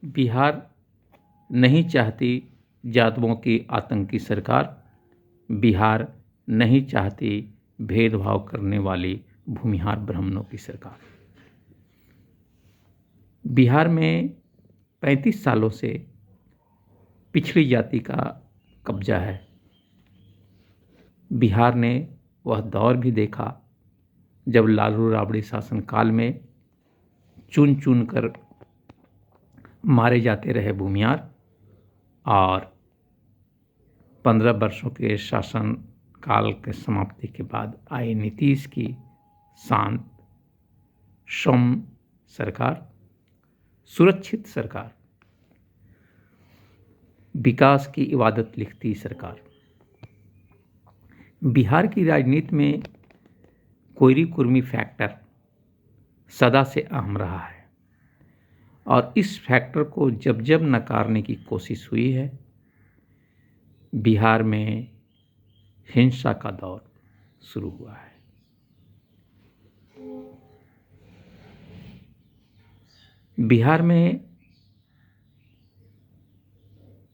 बिहार नहीं चाहती जातों की आतंकी सरकार, बिहार नहीं चाहती भेदभाव करने वाली भूमिहार ब्राह्मणों की सरकार। बिहार में 35 सालों से पिछड़ी जाति का कब्जा है। बिहार ने वह दौर भी देखा जब लालू राबड़ी शासनकाल में चुन चुन कर मारे जाते रहे भूमिहार, और 15 वर्षों के शासन काल के समाप्ति के बाद आए नीतीश की शांत सौम्य सरकार, सुरक्षित सरकार, विकास की इबादत लिखती सरकार। बिहार की राजनीति में कोयरी कुर्मी फैक्टर सदा से अहम रहा है, और इस फैक्टर को जब जब नकारने की कोशिश हुई है, बिहार में हिंसा का दौर शुरू हुआ है। बिहार में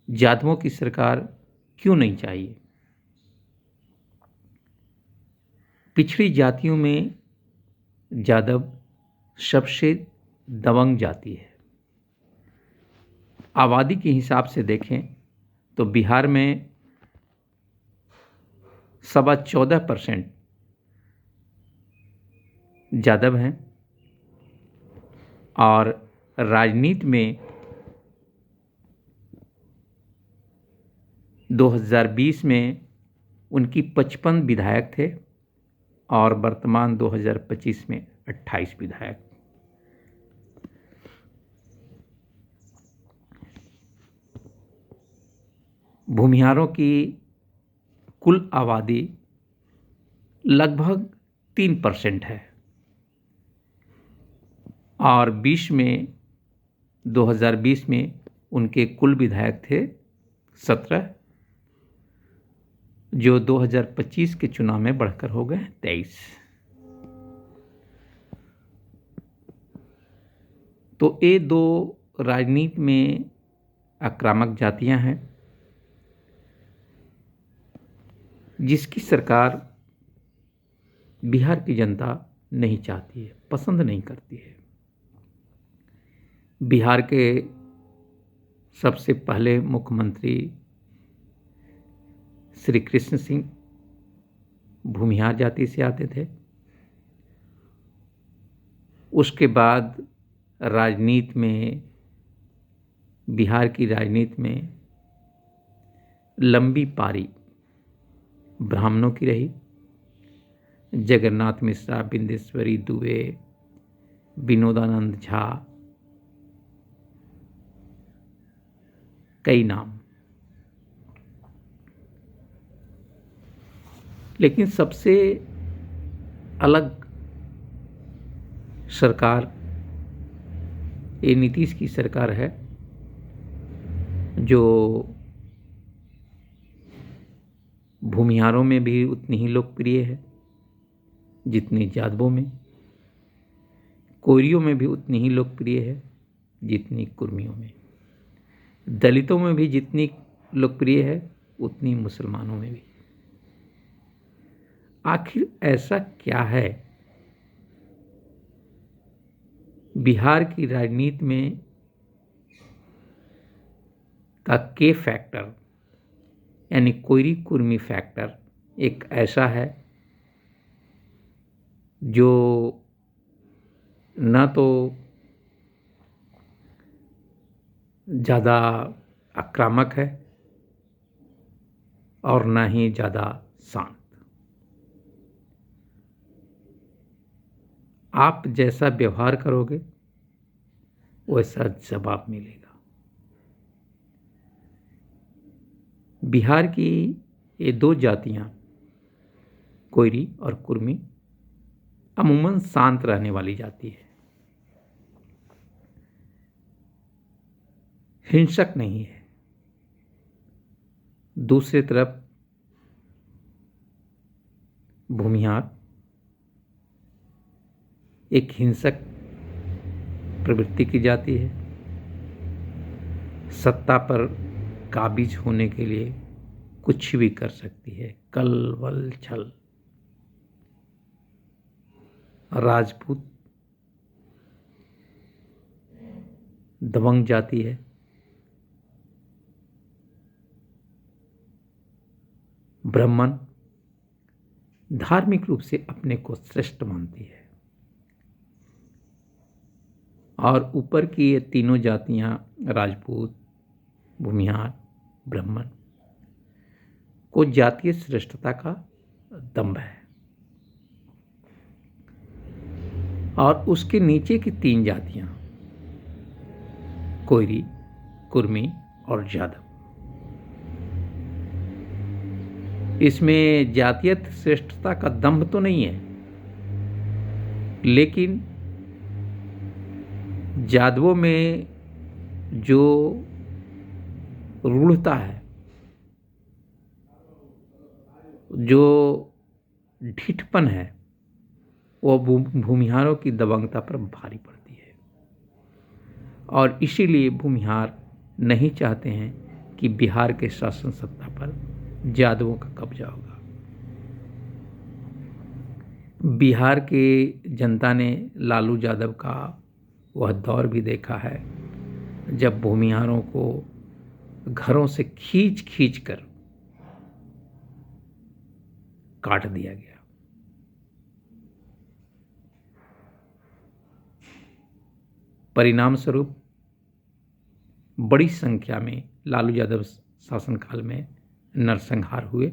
जादवों की सरकार क्यों नहीं चाहिए? पिछड़ी जातियों में जादव सबसे दबंग जाति है। आबादी के हिसाब से देखें तो बिहार में 14.25% जादव हैं, और राजनीति में 2020 में उनकी 55 विधायक थे, और वर्तमान 2025 में 28 विधायक। भूमिहारों की कुल आबादी लगभग 3% है, और 2020 में उनके कुल विधायक थे 17, जो 2025 के चुनाव में बढ़कर हो गए 23। तो ये दो राजनीति में आक्रामक जातियां हैं, जिसकी सरकार बिहार की जनता नहीं चाहती है, पसंद नहीं करती है। बिहार के सबसे पहले मुख्यमंत्री श्री कृष्ण सिंह भूमिहार जाति से आते थे। उसके बाद राजनीति में, बिहार की राजनीति में लंबी पारी ब्राह्मणों की रही। जगन्नाथ मिश्रा, बिंदेश्वरी दुबे, विनोदानंद झा, कई नाम। लेकिन सबसे अलग सरकार ये नीतीश की सरकार है, जो भूमिहारों में भी उतनी ही लोकप्रिय है जितनी जादवों में, कोयरियों में भी उतनी ही लोकप्रिय है जितनी कुर्मियों में, दलितों में भी जितनी लोकप्रिय है उतनी मुसलमानों में भी। आखिर ऐसा क्या है बिहार की राजनीति में का के फैक्टर, यानी कोयरी कुर्मी फैक्टर एक ऐसा है जो न तो ज़्यादा आक्रामक है और न ही ज़्यादा शांत। आप जैसा व्यवहार करोगे वैसा जवाब मिलेगा। बिहार की ये दो जातियां, कोयरी और कुर्मी, अमूमन शांत रहने वाली जाति है, हिंसक नहीं है। दूसरी तरफ भूमिहार एक हिंसक प्रवृत्ति की जाति है, सत्ता पर काबिज होने के लिए कुछ भी कर सकती है। कल वल छल। राजपूत दबंग जाति है। ब्राह्मण धार्मिक रूप से अपने को श्रेष्ठ मानती है। और ऊपर की ये तीनों जातियां, राजपूत, भूमिहार, ब्राह्मण, को जातीय श्रेष्ठता का दंभ है। और उसके नीचे की तीन जातियां, कोयरी, कुर्मी और जादव, इसमें जातीय श्रेष्ठता का दंभ तो नहीं है, लेकिन जादवों में जो रूढ़ता है, जो ढिठपन है, वो भूमिहारों की दबंगता पर भारी पड़ती है। और इसीलिए भूमिहार नहीं चाहते हैं कि बिहार के शासन सत्ता पर जादवों का कब्जा होगा। बिहार के जनता ने लालू यादव का वह दौर भी देखा है जब भूमिहारों को घरों से खींच खींच कर काट दिया गया। परिणाम स्वरूप बड़ी संख्या में लालू यादव शासनकाल में नरसंहार हुए।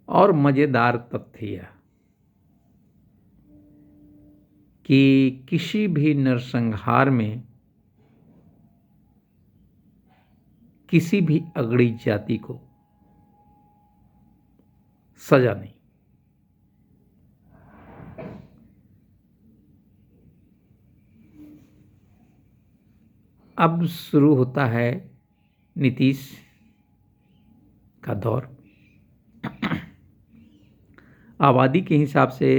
और मजेदार तथ्य यह कि किसी भी नरसंहार में किसी भी अगड़ी जाति को सजा नहीं। अब शुरू होता है नीतीश का दौर। आबादी के हिसाब से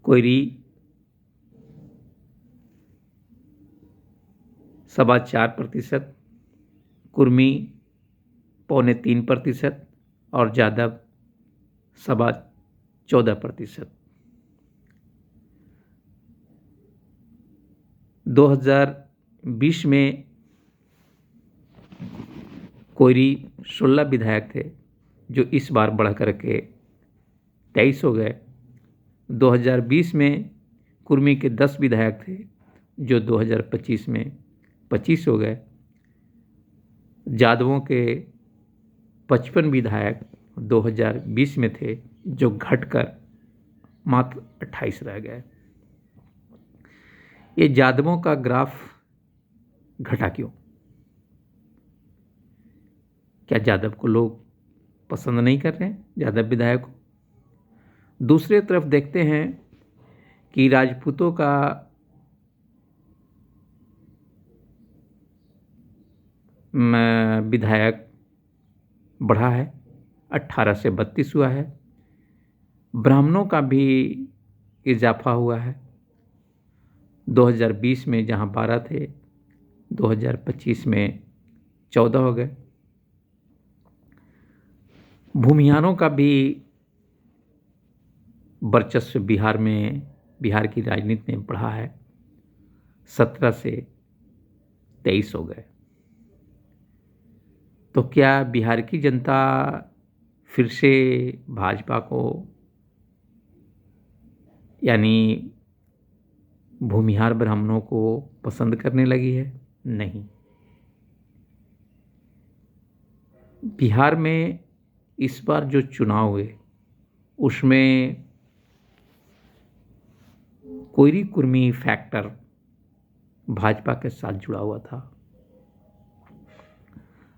कोयरी 4.25%, कुर्मी 2.25% और जादव 14.25%। 2020 में कोयरी 16 विधायक थे, जो इस बार बढ़ करके 23 हो गए। 2020 में कुर्मी के 10 विधायक थे, जो 2025 में 25 हो गए। जादवों के 55 विधायक 2020 में थे, जो घटकर मात्र 28 रह गए। ये जादवों का ग्राफ घटा क्यों? क्या यादव को लोग पसंद नहीं कर रहे हैं, यादव विधायक को? दूसरी तरफ देखते हैं कि राजपूतों का विधायक बढ़ा है, 18 से 32 हुआ है। ब्राह्मणों का भी इजाफा हुआ है। 2020 में जहां 12 थे, 2025 में 14 हो गए। भूमिहारों का भी वर्चस्व बिहार की राजनीति में बढ़ा है, 17 से 23 हो गए। तो क्या बिहार की जनता फिर से भाजपा को, यानी भूमिहार ब्राह्मणों को पसंद करने लगी है? नहीं। बिहार में इस बार जो चुनाव हुए, उसमें कोयरी कुर्मी फैक्टर भाजपा के साथ जुड़ा हुआ था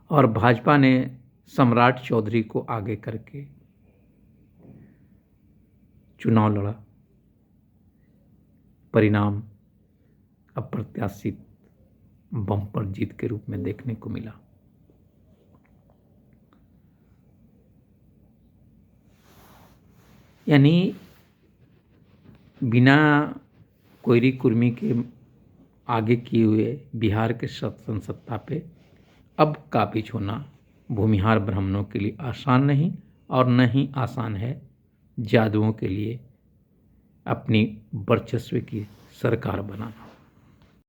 और भाजपा ने सम्राट चौधरी को आगे करके चुनाव लड़ा। परिणाम अप्रत्याशित बम्पर जीत के रूप में देखने को मिला। यानी बिना कोयरी कुर्मी के आगे किए हुए बिहार के शासन सत्ता पे अब काबिज होना भूमिहार ब्राह्मणों के लिए आसान नहीं और न ही आसान है जादुओं के लिए अपनी वर्चस्व की सरकार बनाना।